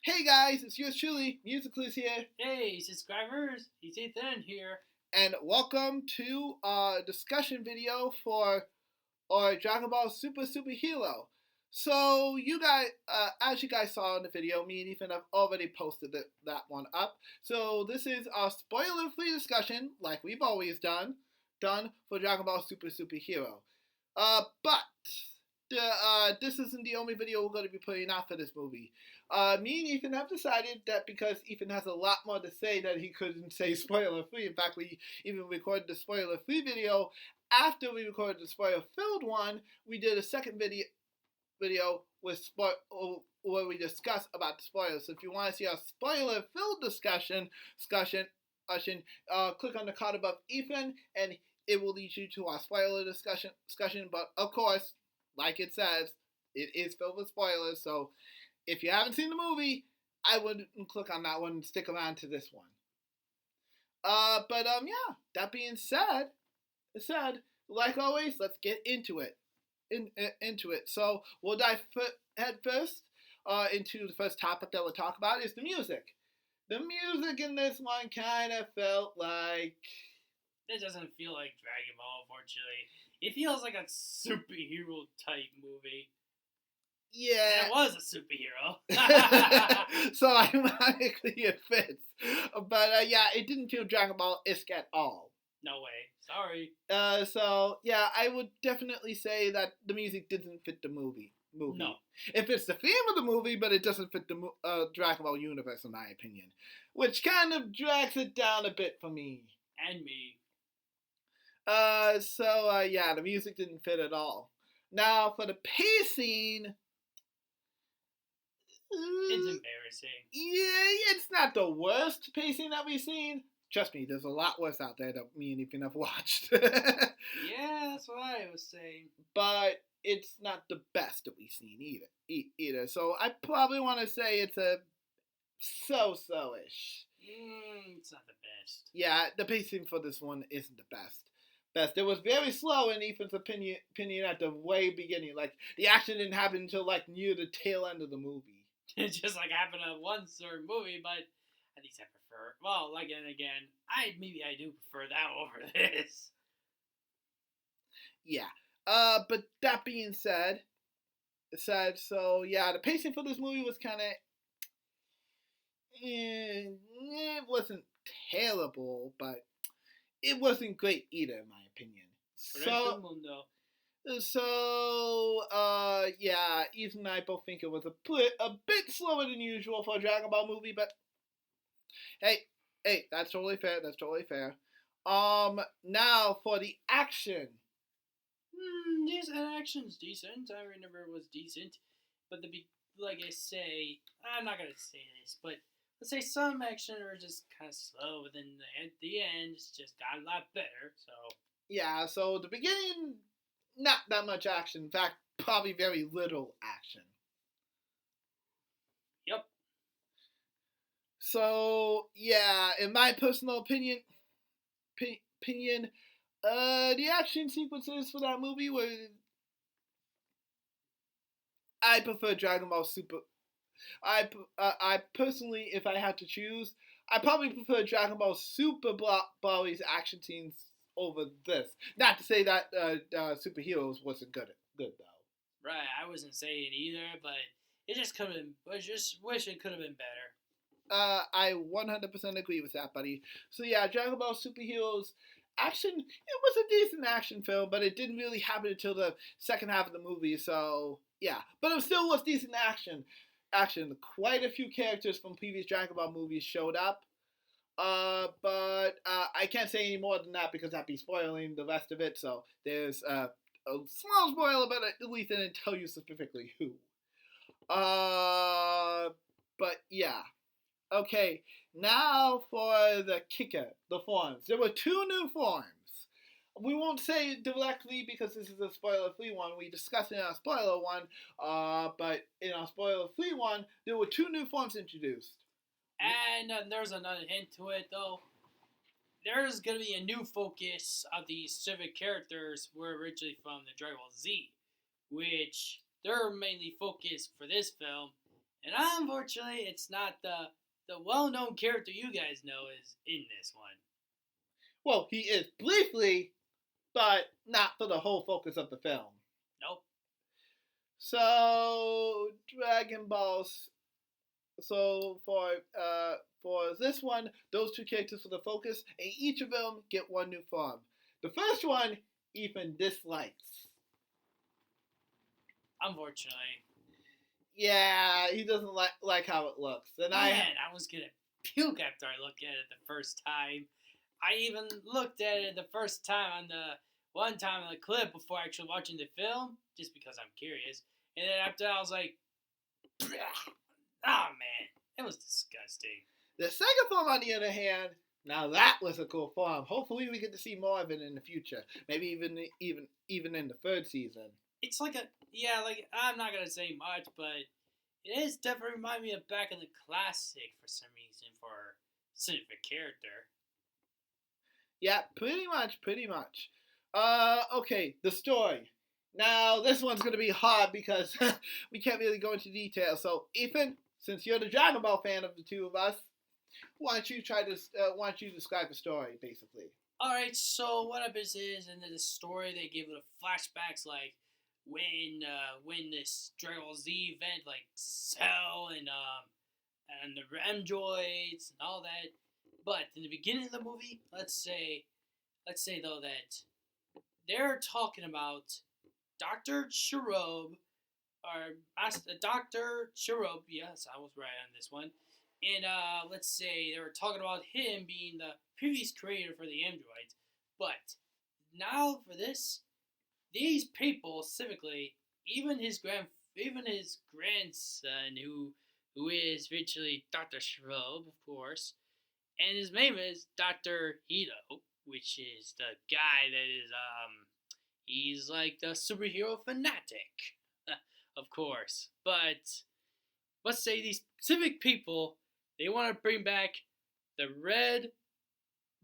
Hey guys, it's yours truly, Musicalist here, Hey, subscribers, it's Ethan here. and welcome to our discussion video for our Dragon Ball Super Hero. So you guys, as you guys saw in the video, me and Ethan have already posted that one up. So this is our spoiler-free discussion, like we've always done for Dragon Ball Super Hero. But this isn't the only video we're going to be putting out for this movie. Me and Ethan have decided that because Ethan has a lot more to say that he couldn't say spoiler free. In fact, we even recorded the spoiler free video after we recorded the spoiler filled one. We did a second video with where we discuss about the spoilers. So if you want to see our spoiler filled discussion, click on the card above Ethan, and it will lead you to our spoiler discussion. But of course, like it says, it is filled with spoilers. So if you haven't seen the movie, I wouldn't click on that one and stick around to this one. Yeah. That being said, like always, let's get into it. Into it. So we'll dive head first into the first topic that we'll talk about is the music. The music in this one kind of felt like. It doesn't feel like Dragon Ball, unfortunately. It feels like a superhero type movie. Yeah. And it was a superhero. So ironically it fits. But yeah, it didn't feel Dragon Ball-esque at all. No way. Sorry. So yeah, I would definitely say that the music didn't fit the movie. No. It fits the theme of the movie, but it doesn't fit the Dragon Ball universe, in my opinion, which kind of drags it down a bit for me. And me. Yeah, the music didn't fit at all. Now for the pacing. It's embarrassing. Yeah, it's not the worst pacing that we've seen. Trust me, there's a lot worse out there that me and Ethan have watched. Yeah, that's what I was saying. But it's not the best that we've seen either. So I probably want to say it's a so-so-ish. It's not the best. Yeah, the pacing for this one isn't the best. It was very slow in Ethan's opinion at the way beginning. Like, the action didn't happen until, like, near the tail end of the movie. It just, like, happened in one certain movie, but at least I prefer... Well, like, and again, I do prefer that over this. Yeah. But that being said, so, yeah, the pacing for this movie was kind of... It wasn't terrible, but it wasn't great either, in my opinion. Yeah, Ethan and I both think it was a bit slower than usual for a Dragon Ball movie, but hey, that's totally fair. Now for the action. This action's decent. I remember it was decent, but like I say, I'm not gonna say this, but let's say some action are just kind of slow, but then at the end, it's just got a lot better. So yeah, so the beginning, not that much action. In fact, probably very little action. Yep. So yeah, in my personal opinion, the action sequences for that movie were. I prefer Dragon Ball Super. I personally, if I had to choose, I probably prefer Dragon Ball Super Broly's action scenes over this. Not to say that Superheroes wasn't good though. Right, I wasn't saying either, but it just could have been. I just wish it could have been better. I 100% agree with that, buddy. So yeah, Dragon Ball Superheroes action. It was a decent action film, but it didn't really happen until the second half of the movie. So yeah, but it still was decent action. Quite a few characters from previous Dragon Ball movies showed up. But I can't say any more than that because I'd be spoiling the rest of it. So there's a small spoiler, but at least I didn't tell you specifically who. But yeah. Okay, now for the kicker, the forms. There were 2 new forms. We won't say it directly because this is a spoiler-free one. We discussed it in our spoiler one, but in our spoiler-free one, there were 2 new forms introduced. And there's another hint to it, though. There's going to be a new focus of these civic characters were originally from the Dragon Ball Z, which their mainly focus for this film And unfortunately, it's not the well-known character you guys know is in this one. Well, he is briefly, but not for the whole focus of the film. Nope. So Dragon Balls. So for this one, those two characters for the focus, and each of them get one new form. The first one, Ethan dislikes. Unfortunately. Yeah, he doesn't like how it looks. And I was gonna puke after I looked at it the first time. I even looked at it the first time on the clip before actually watching the film, just because I'm curious. And then after that, I was like, oh man, it was disgusting. The second form, on the other hand, now that was a cool form. Hopefully, we get to see more of it in the future. Maybe even in the third season. It's like I'm not gonna say much, but it is definitely remind me of back in the classic for some reason for a specific character. Yeah, pretty much. Okay, the story. Now, this one's going to be hard because we can't really go into detail. So, Ethan, since you're the Dragon Ball fan of the two of us, why don't you describe the story, basically? Alright, so what happens is, in the story, they give it flashbacks, like, when this Dragon Ball Z event, like, Cell and the androids and all that. But in the beginning of the movie, let's say though that they're talking about Dr. Shirobe, or Dr. Shirobe, yes, I was right on this one. And let's say they were talking about him being the previous creator for the androids. But now for this, these people specifically, even his grandson, who is virtually Dr. Shirobe, of course, and his name is Dr. Hito, which is the guy that is, he's like the superhero fanatic, of course. But let's say these specific people, they want to bring back the Red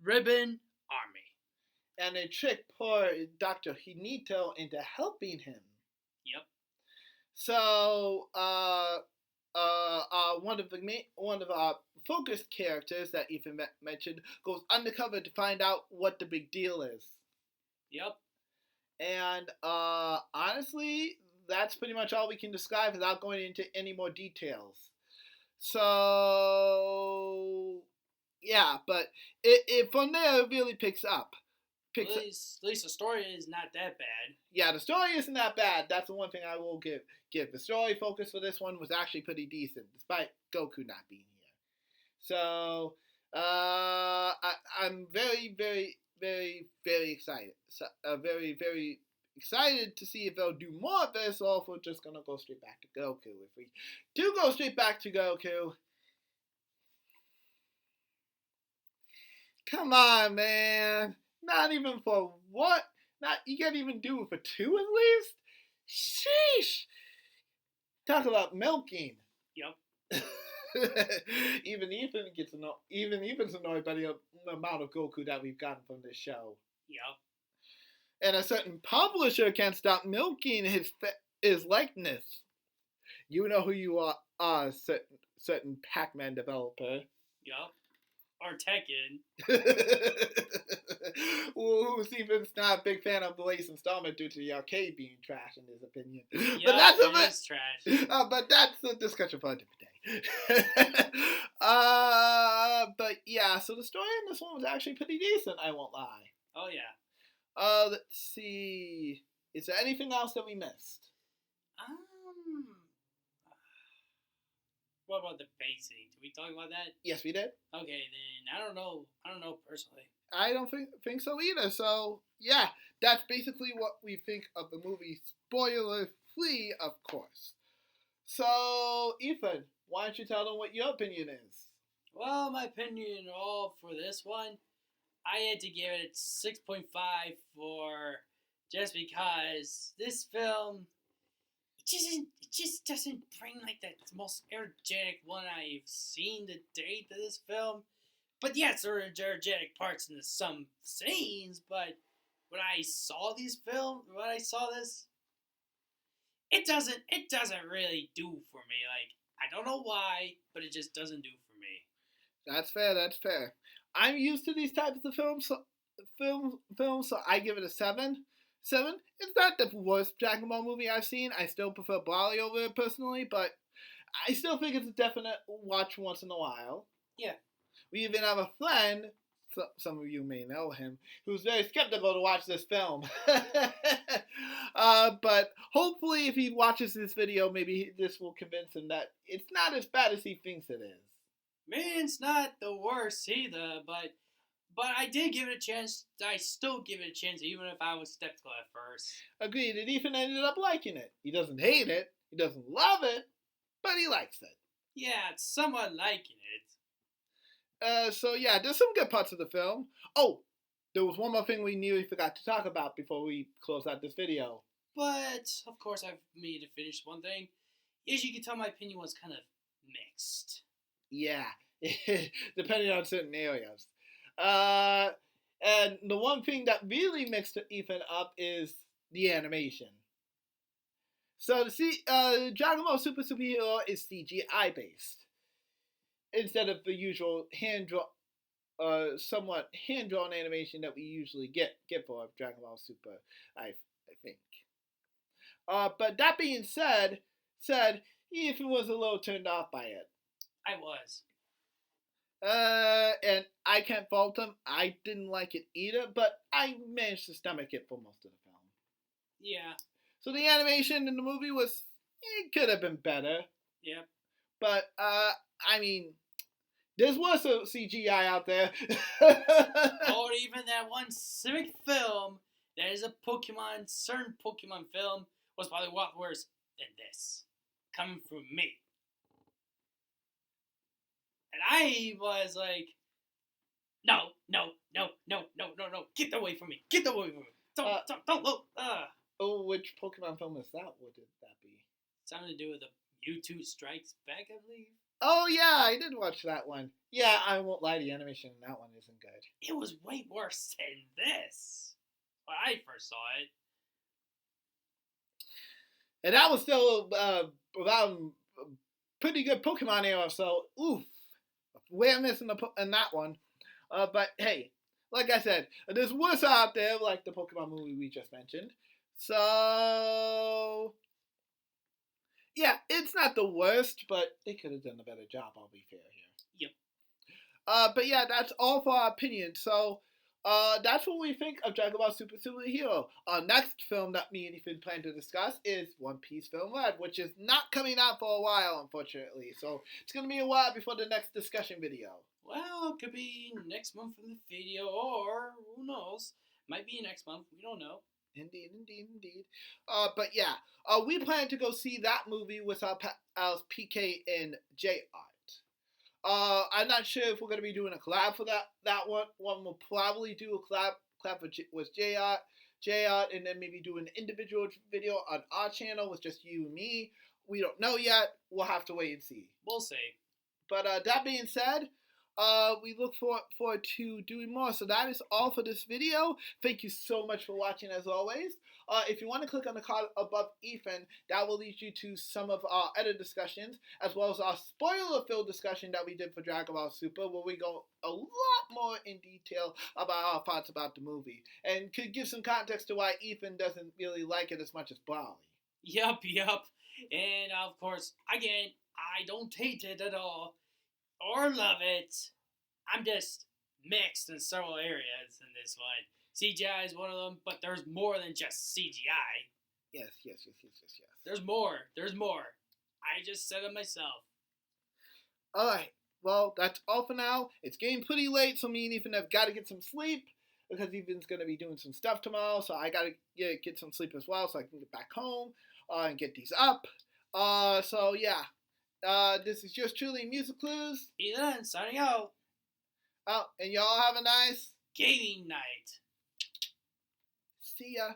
Ribbon Army. And they trick poor Dr. Hinito into helping him. Yep. So, one of our focused characters that Ethan mentioned goes undercover to find out what the big deal is. Yep. And honestly, that's pretty much all we can describe without going into any more details. So, yeah, but it from there it really picks up. At least the story is not that bad. Yeah, the story isn't that bad. That's the one thing I will give. The story focus for this one was actually pretty decent, despite Goku not being here. So, I'm very, very, very, very excited. Very, very excited to see if they'll do more of this, or if we're just gonna go straight back to Goku. If we do go straight back to Goku, come on, man. Not even for what? You can't even do it for two at least? Sheesh! Talk about milking. Yep. Even Ethan's annoyed by the amount of Goku that we've gotten from this show. Yep. And a certain publisher can't stop milking his likeness. You know who you are, certain Pac-Man developer. Yep. Or Tekken. Who's even not a big fan of the latest installment due to the arcade being trash in his opinion. Yep, but that's trash. But that's a discussion for a different day. But yeah, so the story in this one was actually pretty decent, I won't lie. Oh yeah. Let's see. Is there anything else that we missed? What about the pacing? Did we talk about that? Yes, we did. Okay, then I don't know personally. I don't think so either. So yeah, that's basically what we think of the movie, spoiler free, of course. So Ethan, why don't you tell them what your opinion is? Well, my opinion all for this one, I had to give it 6.5 for just because this film it just doesn't bring like the most energetic one I've seen to date to this film. But yes, there are energetic parts in some scenes, but when I saw this, it doesn't really do for me. Like, I don't know why, but it just doesn't do for me. That's fair. That's fair. I'm used to these types of films, so I give it a 7. 7. It's not the worst Dragon Ball movie I've seen. I still prefer Broly over it personally, but I still think it's a definite watch once in a while. Yeah. We even have a friend, some of you may know him, who's very skeptical to watch this film. But hopefully if he watches this video, maybe this will convince him that it's not as bad as he thinks it is. Man, it's not the worst either, but I did give it a chance. I still give it a chance, even if I was skeptical at first. Agreed, and Ethan ended up liking it. He doesn't hate it, he doesn't love it, but he likes it. Yeah, it's somewhat liking it. So yeah, there's some good parts of the film. Oh, there was one more thing we nearly forgot to talk about before we close out this video. But, of course, I've made to finish one thing. As you can tell, my opinion was kind of mixed. Yeah, depending on certain areas. And the one thing that really mixed Ethan up is the animation. So Dragon Ball Super Hero is CGI based instead of the usual somewhat hand-drawn animation that we usually get for Dragon Ball Super. I think. But that being said, Ethan was a little turned off by it. I was. And I can't fault him. I didn't like it either, but I managed to stomach it for most of the film. Yeah. So the animation in the movie it could have been better. Yeah. But, I mean, there's worse CGI out there. Or even that one specific film that is a certain Pokemon film was probably a lot worse than this. Coming from me. And I was like, no, get away from me. Don't look. Oh, which Pokemon film is that? What did that be? Something to do with the Mewtwo Strikes Back, I believe. Oh, yeah, I did watch that one. Yeah, I won't lie, the animation in that one isn't good. It was way worse than this when I first saw it. And that was still around pretty good Pokemon era, so oof. We're missing in that one. But hey, like I said, there's worse out there, like the Pokemon movie we just mentioned. So, yeah, it's not the worst, but they could have done a better job, I'll be fair here. Yep. But yeah, that's all for our opinion. So, that's what we think of Dragon Ball Super Hero. Our next film that me and Ethan plan to discuss is One Piece Film Red, which is not coming out for a while, unfortunately. So it's going to be a while before the next discussion video. Well, it could be next month from the video, or who knows? Might be next month. We don't know. Indeed. But yeah, we plan to go see that movie with our pals PK and J Art. I'm not sure if we're going to be doing a collab for that one. One will probably do a collab with J Art, and then maybe do an individual video on our channel with just you and me. We don't know yet. We'll have to wait and see. We'll see. But that being said, we look forward to doing more. So that is all for this video. Thank you so much for watching as always. If you want to click on the card above Ethan, that will lead you to some of our other discussions, as well as our spoiler-filled discussion that we did for Dragon Ball Super, where we go a lot more in detail about our thoughts about the movie, and could give some context to why Ethan doesn't really like it as much as Broly. Yup. And of course, again, I don't hate it at all, or love it. I'm just mixed in several areas in this one. CGI is one of them, but there's more than just CGI. Yes. There's more. I just said it myself. Alright, well, that's all for now. It's getting pretty late, so me and Ethan have got to get some sleep, because Ethan's going to be doing some stuff tomorrow, so I got to get some sleep as well, so I can get back home and get these up. So yeah, this is yours truly, Music Clues. Ethan, signing out. And y'all have a nice gaming night. See ya.